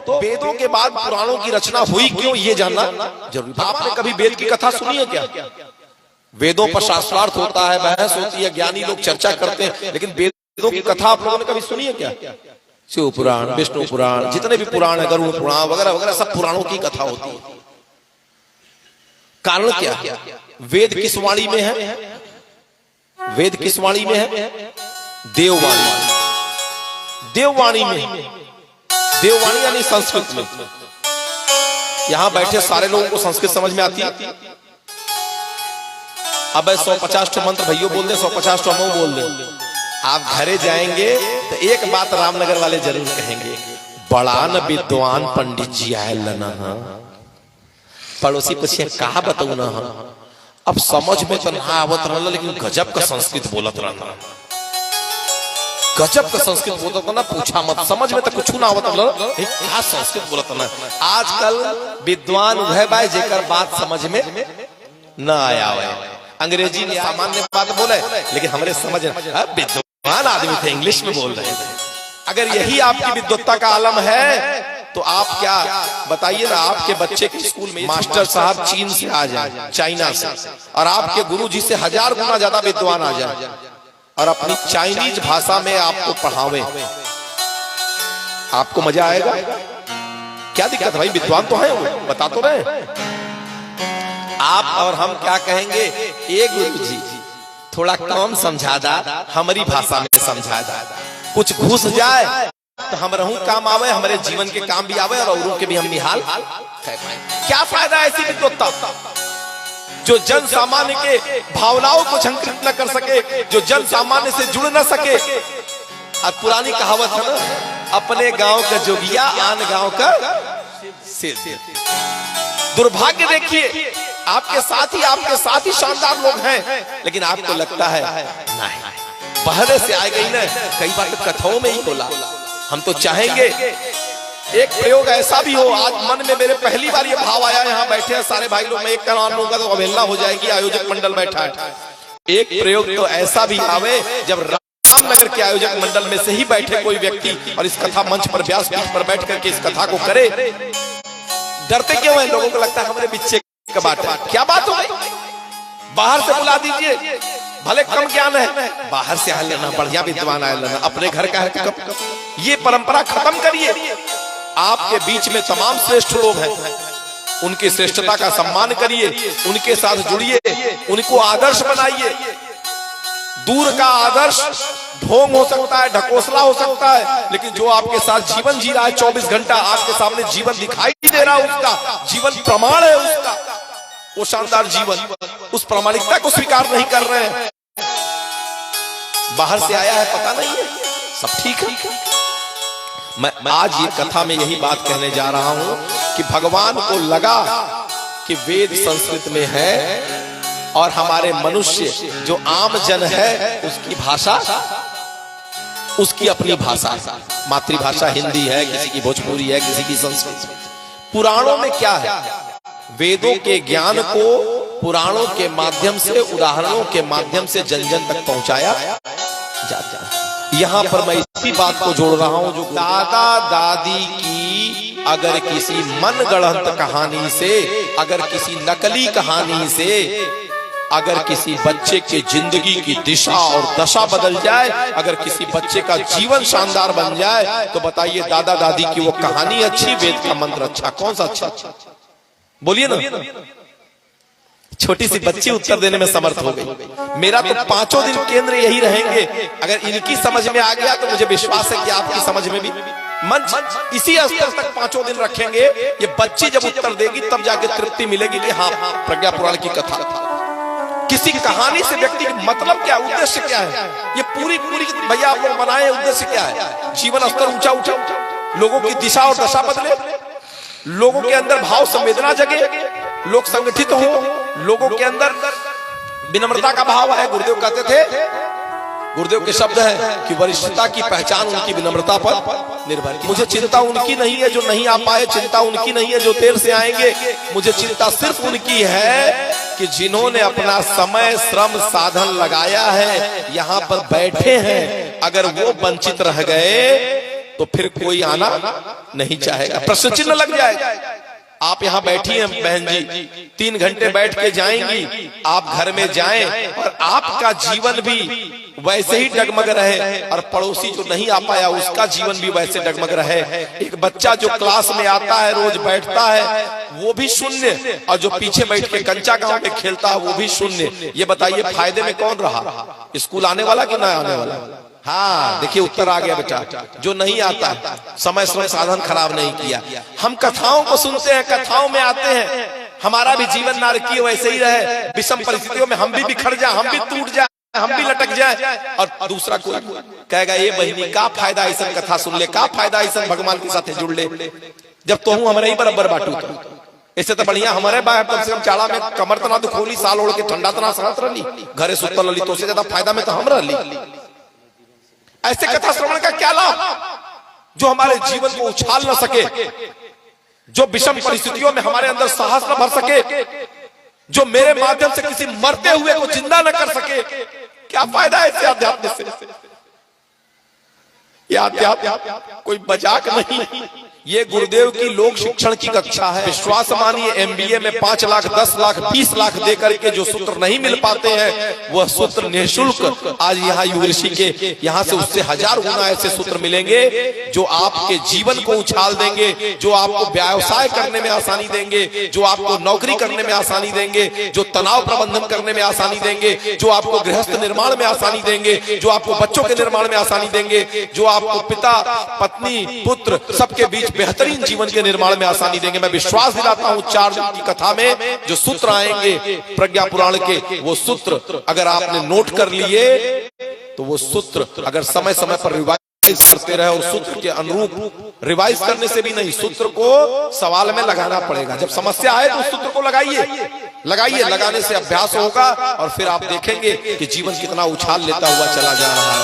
तो वेदों के बाद पुराणों की रचना हुई क्यों, ये जानना जरूरी। आपने कभी वेद की कथा सुनी है क्या? वेदों पर शास्त्रार्थ होता है, बहस होती है, ज्ञानी लोग चर्चा करते हैं, लेकिन वेदों की कथा आप लोगों ने कभी सुनी है क्या? शिव पुराण, विष्णु पुराण, जितने भी पुराण है, गरुड़ पुराण वगैरह वगैरह, सब पुराणों की कथा होती है। कारण क्या? वेद किस वाणी में है? वेद किस वाणी में है? देववाणी। देववाणी में, देववाणी यानी संस्कृत में। यहां बैठे सारे लोगों को संस्कृत समझ में आती है? अब 150 मंत्र भैया बोल दे, 150 हम बोल दे। आप घरे जाएंगे तो एक बात रामनगर वाले जरूर कहेंगे, बड़ा न विद्वान पंडित जी आए लना। पड़ोसी पूछे कहा बताऊ ना, अब समझ में तो ना आवत रहना, लेकिन गजब का संस्कृत बोलत रहना, गजब का संस्कृत बोलत रहना, पूछा मत, समझ में तो कुछ ना आवत रहना, क्या संस्कृत बोलत रहना। आजकल विद्वान वह बाय जेकर बात समझ में न आया है। अंग्रेजी में सामान्य बात बोले, लेकिन हमारे समझ विद्वान आदमी थे, इंग्लिश में बोल रहे थे। अगर यही आपकी विद्वत्ता का आलम है तो आप क्या बताइए ना, आपके बच्चे के स्कूल में मास्टर साहब चीन से आ जाए, चाइना से, और आपके गुरु जी से 1000 गुना ज्यादा विद्वान आ जाए और अपनी चाइनीज भाषा में आपको पढ़ावे, आपको मजा आएगा? क्या दिक्कत भाई, विद्वान तो है वो, बता तो रहे। आप और हम क्या कहेंगे, ए गुरु जी थोड़ा कम समझा दा, हमारी भाषा में समझा दा, कुछ घुस जाए तो हम रहूं काम आवे, हमारे जीवन के काम भी आवे और औरों के भी हम निहाल कह पाए। क्या फायदा ऐसी विद्वत्ता जो जन सामान्य के भावनाओं को झंकृत न कर सके, जो जन सामान्य से जुड़ न सके। और पुरानी कहावत है ना, अपने गांव का जोगिया आन गांव का सिर। दुर्भाग्य देखिए, आपके साथ ही शानदार लोग हैं, लेकिन आपको लगता है नहीं, पहले से आ गई ना। कई बार तो कथाओं में ही बोला, हम तो चाहेंगे एक प्रयोग ऐसा भी हो। आज मन में मेरे पहली बार ये भाव आया, यहाँ बैठे हैं सारे भाई लोग, मैं एक का लूंगा तो अवहेलना हो जाएगी, आयोजक मंडल बैठा है। एक प्रयोग तो ऐसा भी आवे जब रामनगर के आयोजक मंडल में से ही बैठे कोई व्यक्ति और इस कथा मंच पर, व्यास पीठ पर बैठ करके इस कथा को करे। डरते क्यों है? लोगों को लगता है हमारे बिच्चे का बात है। क्या बात हो गई? बाहर से बुला दीजिए, भले कम ज्ञान है, बाहर से आ लेना, बढ़िया विद्वान आ लेना, अपने घर का है। ये परंपरा खत्म करिए। आपके बीच में तमाम श्रेष्ठ लोग हैं, उनकी श्रेष्ठता का सम्मान करिए, उनके साथ जुड़िए, उनको आदर्श बनाइए। दूर का आदर्श ढोंग हो सकता है, ढकोसला हो सकता है, लेकिन जो आपके साथ जीवन जी रहा है, 24 घंटा आपके सामने जीवन दिखाई दे रहा है, उसका जीवन प्रमाण है, उसका वो शानदार जीवन, उस प्रामाणिकता को स्वीकार नहीं कर रहे हैं। बाहर से आया है, पता नहीं है, सब ठीक है। मैं आज ये कथा में यही बात कहने जा रहा हूं कि भगवान को लगा कि वेद संस्कृत में है और हमारे मनुष्य जो आम जन है उसकी भाषा, उसकी अपनी भाषा, मातृभाषा हिंदी है, किसी की भोजपुरी है, किसी की संस्कृत। पुराणों में क्या है? वेदों के ज्ञान को पुराणों के माध्यम से, उदाहरणों के माध्यम से जन जन तक पहुंचाया जाता है। यहाँ पर मैं इसी बात को जोड़ रहा हूं, जो दादा दादी की अगर किसी मन गढ़ंत कहानी से, अगर किसी नकली कहानी से, अगर किसी बच्चे की जिंदगी की दिशा और दशा बदल जाए, अगर किसी बच्चे का जीवन शानदार बन जाए, तो बताइए दादा दादी की वो कहानी अच्छी, वेद का मंत्र अच्छा, कौन सा अच्छा? बोलिए ना। छोटी सी बच्ची उत्तर देने में समर्थ हो गई। मेरा तो 5 दिन केंद्र यही रहेंगे। अगर इनकी समझ में आ गया तो मुझे विश्वास है कि आपकी समझ में भी। मंच इसी स्तर तक 5 दिन रखेंगे। ये बच्ची जब उत्तर देगी तब जाके तृप्ति मिलेगी कि हाँ, प्रज्ञा पुराण की कथा। किसी कहानी से व्यक्ति का मतलब क्या, उद्देश्य क्या है? ये पूरी भैया आप लोग बनाए, उद्देश्य क्या है? जीवन स्तर ऊंचा उठा, लोगों की दिशा और दशा बदले, लोगों के अंदर भाव संवेदना जगे, लोग संगठित हो, लोगों के अंदर विनम्रता का भाव है। गुरुदेव कहते थे, गुरुदेव के शब्द हैं कि वरिष्ठता की पहचान उनकी विनम्रता पर निर्भर है। मुझे चिंता उनकी नहीं है जो नहीं आ पाए, चिंता उनकी नहीं है जो देर से आएंगे, मुझे चिंता सिर्फ उनकी है कि जिन्होंने अपना समय, श्रम, साधन लगाया है, यहाँ पर बैठे हैं, अगर वो वंचित रह गए तो फिर कोई आना नहीं चाहेगा, प्रश्न चिन्ह लग जाएगा। आप यहाँ बैठी हैं बहन जी, 3 घंटे बैठ के जाएंगी, आप घर में जाएं और आपका जीवन भी वैसे ही डगमग रहे और पड़ोसी जो नहीं आ पाया उसका जीवन भी वैसे डगमग रहे। एक बच्चा जो क्लास में आता है, रोज बैठता है, वो भी शून्य, और जो पीछे बैठ के कंचा गांव में खेलता है वो भी शून्य। ये बताइए फायदे में कौन रहा, स्कूल आने वाला कि ना आने वाला? हाँ, देखिए उत्तर आ गया बेटा। जो नहीं आता, समय श्रम साधन खराब नहीं किया। हम कथाओं को सुनते हैं, कथाओं में आते हैं, हमारा भी जीवन नारकीय वैसे ही रहे, विषम परिस्थितियों में हम भी बिखर जाए, हम भी टूट जाए, हम भी लटक जाए, और दूसरा कोई कहेगा ये बहनी का फायदा ऐसा कथा सुन ले, का फायदा ऐसा भगवान के साथ जुड़ ले, जब तो हूं हमारे ही बराबर बाटू। तो इससे तो बढ़िया हमारे बाहर कम से कम चाड़ा में कमर तना दुखोली, साल ओढ़ के ठंडा तना सहत रही, घरे सुतल रही, तो उससे ज्यादा फायदा में तो हम रही। ऐसे कथा श्रवण का क्या लाभ जो हमारे जीवन को उछाल न सके, जो विषम परिस्थितियों में हमारे अंदर साहस न भर सके, जो मेरे माध्यम से किसी मरते हुए को जिंदा न कर सके। क्या फायदा है ऐसे अध्यात्म से? ये अध्यात्म कोई मजाक नहीं, ये गुरुदेव की लोक शिक्षण की कक्षा है। विश्वास मानिए एमबीए में 5 लाख 10 लाख 20 लाख दे करके जो सूत्र नहीं मिल पाते हैं, वह सूत्र निःशुल्क आज यहाँ यूनिवर्सिटी के यहाँ से उससे 1000 गुना ऐसे सूत्र मिलेंगे जो आपके जीवन को उछाल देंगे, जो आपको व्यवसाय करने में आसानी देंगे, जो आपको नौकरी करने में आसानी देंगे, जो तनाव प्रबंधन करने में आसानी देंगे, जो आपको गृहस्थ निर्माण में आसानी देंगे, जो आपको बच्चों के निर्माण में आसानी देंगे, जो आपको पिता पत्नी पुत्र सबके बीच बेहतरीन जीवन के निर्माण में आसानी देंगे। मैं विश्वास दिलाता हूं 4 दिन की कथा में जो सूत्र आएंगे प्रज्ञा पुराण के, वो सूत्र अगर आपने नोट कर लिए तो वो सूत्र अगर समय समय पर रिवाइज करते रहे, और सूत्र के अनुरूप रिवाइज करने से भी नहीं, सूत्र को सवाल में लगाना पड़ेगा। जब समस्या आए तो सूत्र को लगाइए, लगाने से अभ्यास होगा और फिर आप देखेंगे कि जीवन कितना उछाल लेता हुआ चला जा रहा है।